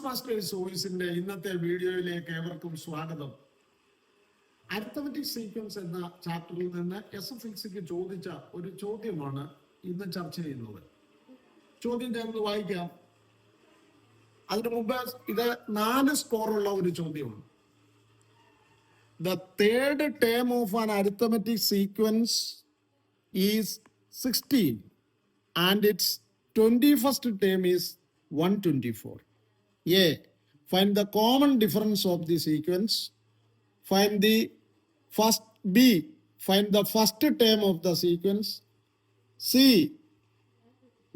Masters വോയിസിന്റെ ഇന്നത്തെ വീഡിയോയിലേക്ക് ഏവർക്കും സ്വാഗതം. അരിത്തമെറ്റിക് സീക്വൻസ് എന്ന ചാപ്റ്ററിൽ നിന്ന് SSLCക്ക് ചോദിച്ച ഒരു ചോദ്യമാണ് ഇന്ന് ചർച്ച ചെയ്യുന്നത്. ചോദ്യം ചേർന്ന് വായിക്കാം. അതിനു മുമ്പ് ഇത് 4 സ്കോറുള്ള ഒരു ചോദ്യമാണ്. The third term of an arithmetic sequence is 16 and its 21st term is 124. A. Find the common difference of the sequence. Find the first. B. Find the first term of the sequence. C.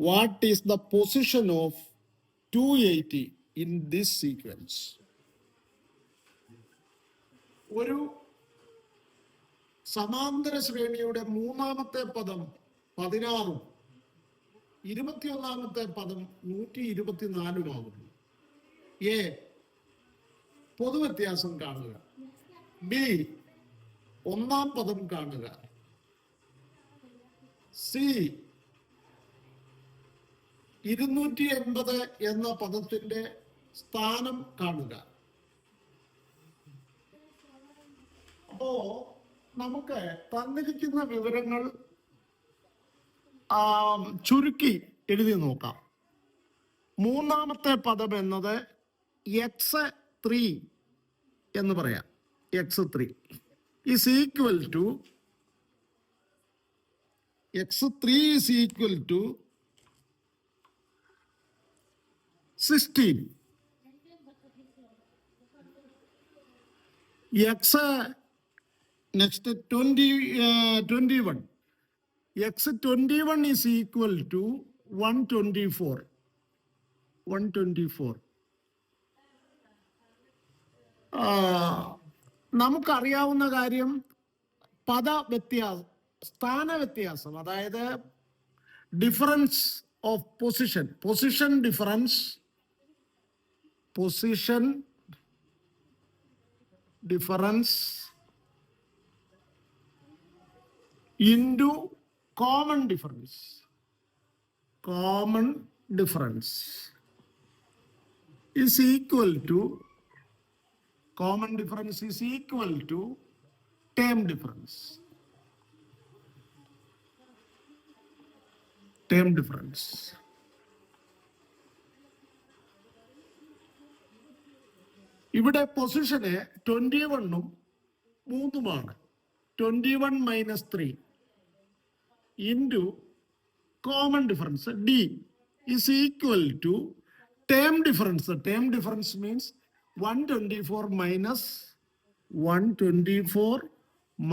What is the position of 280 in this sequence? ഒരു സമാന്തര ശ്രേണിയുടെ മൂന്നാമത്തെ പദം 16ഉം 21ാമത്തെ പദം 124ഉമാകുന്നു. A. പൊതുവ്യത്യാസം കാണുക. B. ഒന്നാം പദം കാണുക. സി. 280 എന്ന പദത്തിന്റെ സ്ഥാനം കാണുക. അപ്പോ നമുക്ക് തന്നിരിക്കുന്ന വിവരങ്ങൾ ചുരുക്കി എഴുതി നോക്കാം. മൂന്നാമത്തെ പദം എന്നത് x3 എന്ന് പറയാം. x3 is equal to x3 is equal to 16. x next 21. x21 is equal to 124. 124. നമുക്കറിയാവുന്ന കാര്യം സ്ഥാന വ്യത്യാസം, അതായത് difference of position difference into common difference is equal to term difference. ഇവിടെ പൊസിഷന് 21ഉം 3ഉമാണ്. 21 minus 3 into common difference D is equal to term difference. Term difference means 124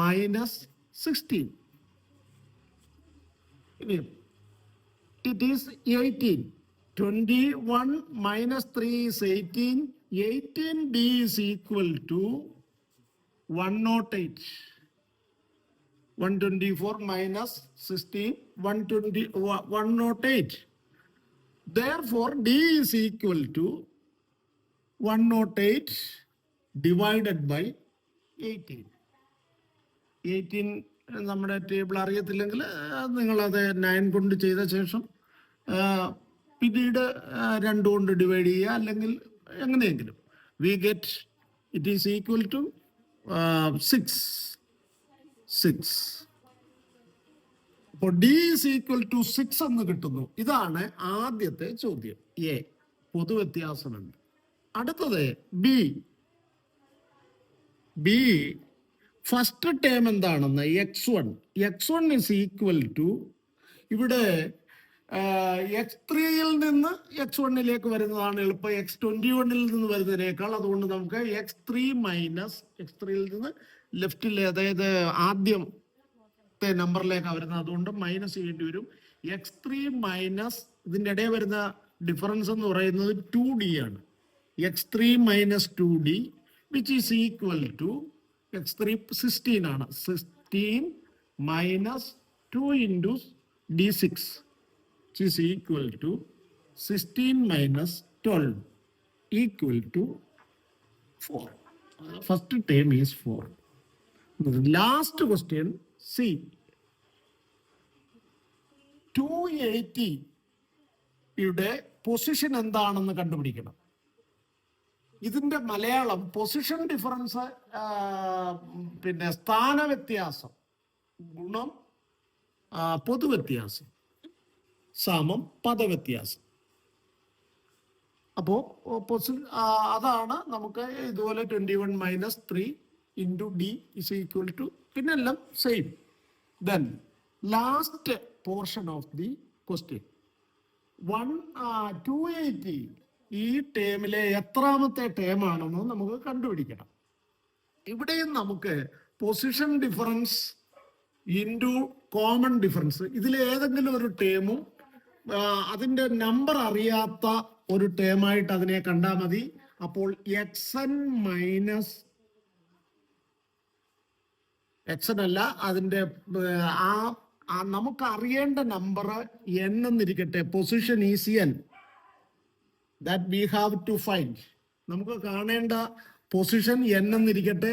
minus 16. It is 18. 21 minus 3 is 18. 18D is equal to 108. 124 minus 16, 108. Therefore, D is equal to 108 divided by 18. 18 നമ്മുടെ table അറിയത്തില്ലെങ്കിൽ നിങ്ങളത് 9 കൊണ്ട് ചെയ്ത ശേഷം പിന്നീട് 2 കൊണ്ട് divide ചെയ്യുക, അല്ലെങ്കിൽ എങ്ങനെയെങ്കിലും. We get it is equal to 6. അപ്പോൾ D is equal to 6 എന്ന് കിട്ടുന്നു. ഇതാണ് ആദ്യത്തെ ചോദ്യം. എ, പൊതുവ്യത്യാസമുണ്ട്. അടുത്തത് ബി ഫസ്റ്റ് ടേം എന്താണെന്ന് x1 is equal to, ഇവിടെ x3യിൽ നിന്ന് x1ലേക്ക് വരുന്നതാണ് എളുപ്പം x21ൽ നിന്ന് വരുന്നതിനേക്കാൾ. അതുകൊണ്ട് നമുക്ക് x3യിൽ നിന്ന് ലെഫ്റ്റിലെ, അതായത് ആദ്യത്തെ നമ്പറിലേക്കാണ് വരുന്നത്, അതുകൊണ്ട് മൈനസ് ചെയ്യേണ്ടി വരും. x3 മൈനസ് ഇതിൻ്റെ ഇടയിൽ വരുന്ന ഡിഫറൻസ് എന്ന് പറയുന്നത് 2D ആണ്. x3 minus 2D which is equal to x3 16 ആണ്. 16 minus 2 into D6 which is equal to 16 minus 12 equal to 4. First term is 4. Last question, C. 280 യുടെ പൊസിഷൻ എന്താണെന്ന് കണ്ടുപിടിക്കണം. ഇതിന്റെ മലയാളം പൊസിഷൻ ഡിഫറൻസ്, പിന്നെ സ്ഥാന വ്യത്യാസം ഗുണം പൊതുവ്യത്യാസം സമം പദവ്യത്യാസം. അപ്പോ അതാണ് നമുക്ക് ഇതുപോലെ 21 - 3 × d is equal to, പിന്നെ എല്ലാം same. Then last portion of the question 280 ഈ ടേമിലെ എത്രാമത്തെ ടേം ആണെന്ന് നമുക്ക് കണ്ടുപിടിക്കണം. ഇവിടെയും നമുക്ക് position difference into common difference, ഇതിൽ ഏതെങ്കിലും ഒരു ടേമും അതിന്റെ നമ്പർ അറിയാത്ത ഒരു ടേമായിട്ട് അതിനെ കണ്ടാൽ മതി. അപ്പോൾ xn അല്ല, അതിന്റെ നമുക്ക് അറിയേണ്ട നമ്പർ n എന്നിരിക്കട്ടെ. Position is n that we have to find. നമുക്ക് കാണേണ്ട പൊസിഷൻ n എന്നിരിക്കട്ടെ.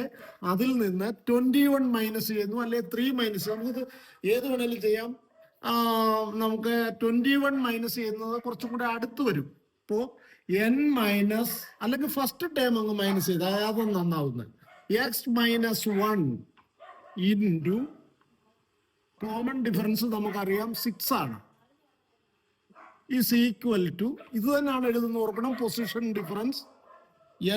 അതിൽ നിന്ന് 21 മൈനസ് ചെയ്യുന്നു, അല്ലെ 3 മൈനസ്, നമുക്ക് ഏത് വേണേലും ചെയ്യാം. നമുക്ക് 21 മൈനസ് ചെയ്യുന്നത് കുറച്ചും കൂടെ അടുത്ത് വരും. ഇപ്പോ n മൈനസ്, അല്ലെങ്കിൽ ഫസ്റ്റ് ടേം അങ്ങ് മൈനസ് ചെയ്ത് അതാണ് നന്നാവുന്നത്. x - 1 ഇൻറ്റു കോമൺ ഡിഫറൻസ് നമുക്കറിയാം 6 ആണ്, ഈസ് ഈക്വൽ ടു, ഇത് തന്നെയാണ് എഴുതുന്ന, ഓർക്കണം. പൊസിഷൻ ഡിഫറൻസ്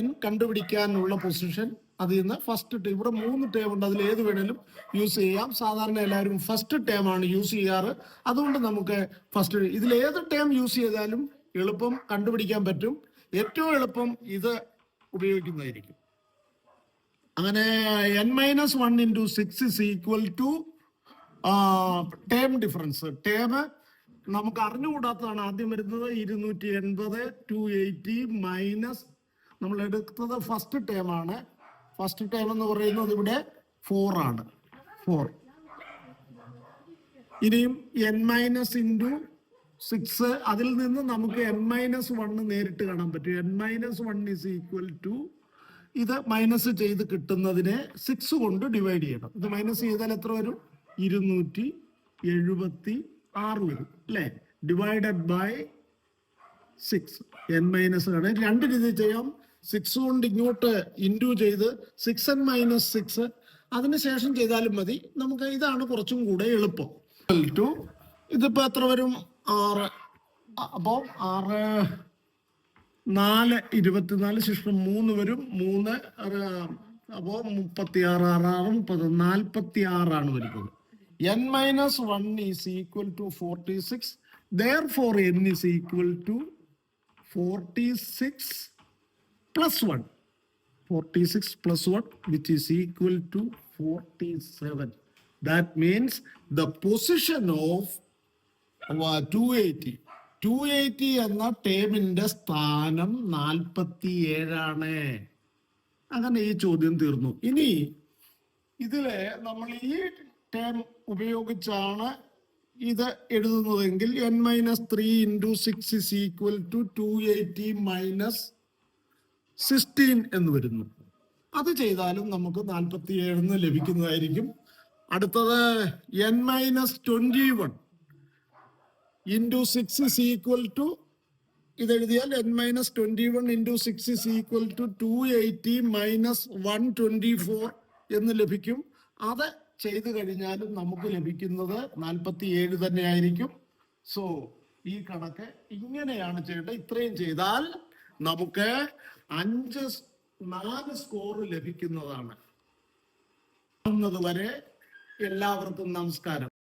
n കണ്ടുപിടിക്കാനുള്ള പൊസിഷൻ, അതിൽ നിന്ന് ഫസ്റ്റ് ടേം, ഇവിടെ 3 ടേം ഉണ്ട്, അതിൽ ഏത് വേണേലും യൂസ് ചെയ്യാം. സാധാരണ എല്ലാവരും ഫസ്റ്റ് ടേം ആണ് യൂസ് ചെയ്യാറ്. അതുകൊണ്ട് നമുക്ക് ഫസ്റ്റ്, ഇതിൽ ഏത് ടേം യൂസ് ചെയ്താലും എളുപ്പം കണ്ടുപിടിക്കാൻ പറ്റും. ഏറ്റവും എളുപ്പം ഇത് ഉപയോഗിക്കുന്നതായിരിക്കും. അങ്ങനെ n - 1 × 6 is equal to term difference. Term നമുക്ക് അറിഞ്ഞുകൂടാത്തതാണ് ആദ്യം വരുന്നത്. 280 280 മൈനസ്, നമ്മൾ എടുത്തത് ഫസ്റ്റ് ടേം ആണ്. ഫസ്റ്റ് ടേം എന്ന് പറയുന്നത് ഇവിടെ 4 ആണ്. 4. ഇനിയും n - 6, അതിൽ നിന്ന് നമുക്ക് n - 1 നേരിട്ട് കാണാൻ പറ്റും. n - 1 is equal to, ഇത് മൈനസ് ചെയ്ത് കിട്ടുന്നതിനെ 6 കൊണ്ട് ഡിവൈഡ് ചെയ്യണം. ഇത് മൈനസ് ചെയ്താൽ എത്ര വരും? 276 വരും, അല്ലേ? Divided by 6. n മൈനസ് ആണ്. 2 രീതി ചെയ്യാം. 6 കൊണ്ട് ഇങ്ങോട്ട് ഇൻറ്റു ചെയ്ത് 6n - 6 അതിനുശേഷം ചെയ്താലും മതി. നമുക്ക് ഇതാണ് കുറച്ചും കൂടെ എളുപ്പം. ഇതിപ്പോ എത്ര വരും? 6. അപ്പോൾ 6 4 24 ശേഷം 3 വരും. 3 അപ്പോൾ 36 46 ആണ് വരുന്നത്. n - 1 is equal to 46. Therefore n is equal to 46 plus 1. 46 plus 1, which is equal to 47. That means the position of 280 എന്ന ടേമിന്റെ സ്ഥാനം 47 ആണ്. അങ്ങനെ ഈ ചോദ്യം തീർന്നു. ഇനി ഇതില് നമ്മൾ ഈ ടേം ഉപയോഗിച്ചാണ് ഇത് എഴുതുന്നതെങ്കിൽ n - 3 × 6 is equal to 280 - 16 എന്ന് വരുന്നു. അത് ചെയ്താലും നമുക്ക് 47 ലഭിക്കുന്നതായിരിക്കും. അടുത്തത് n - 21 × 6 is equal to, ഇതെഴുതിയാൽ n - 21 × 6 is equal to 280 - 124 എന്ന് ലഭിക്കും. അത് ചെയ്തു കഴിഞ്ഞാലും നമുക്ക് ലഭിക്കുന്നത് 47 തന്നെ ആയിരിക്കും. സോ ഈ കണക്ക് ഇങ്ങനെയാണ് ചെയ്യേണ്ടത്. ഇത്രയും ചെയ്താൽ നമുക്ക് 4 സ്കോർ ലഭിക്കുന്നതാണ്. വരെ എല്ലാവർക്കും നമസ്കാരം.